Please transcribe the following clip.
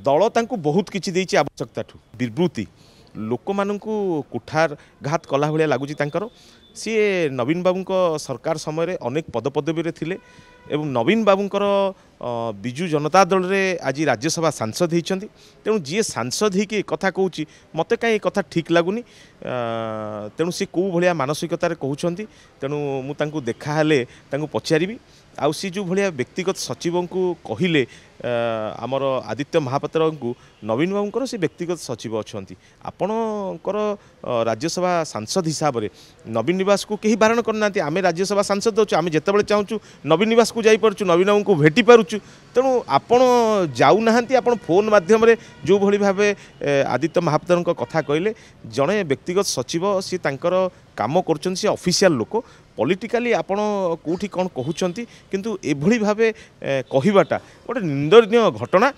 दल तांकु बहुत किछि देइछि आवश्यकता विवृत्ति लोक मानू कुठारघात कला भाया लगुच सी नवीन बाबू सरकार समय अनेक पदपदवी थिले एवं नवीन बाबूंकर विजु जनता दल रे आज राज्यसभा सांसद होती तेणु जी सांसद ही कथा कहूँ मत कहीं कथा ठीक लगुनि तेणु सी कौ भाया मानसिकतार कहते तेणु मुझे देखाले पचारि आउ सी जो भाया व्यक्तिगत सचिव को कहले आमर आदित्य महापात्र को नवीन बाबूंकर से व्यक्तिगत सचिव अच्छा आपणकर राज्यसभा सांसद हिसाब से नवीन निवास को कहीं बारण करना आम राज्यसभा सांसद अच्छे आम जिते चाहूँ नवीन निवास को जापरचु नवीन बाबू को भेटी पारुचु तेणु आपण जाऊना आपण फोन माध्यम जो भली भाव आदित्य महापात्र कथा कहले जड़े व्यक्तिगत सचिव सी तांकर काम कर ऑफिशियल लोक पॉलिटिकली आपण कोठी कौन कहते किंतु एभली भाव कहवाटा गोटे निंदनीय घटना।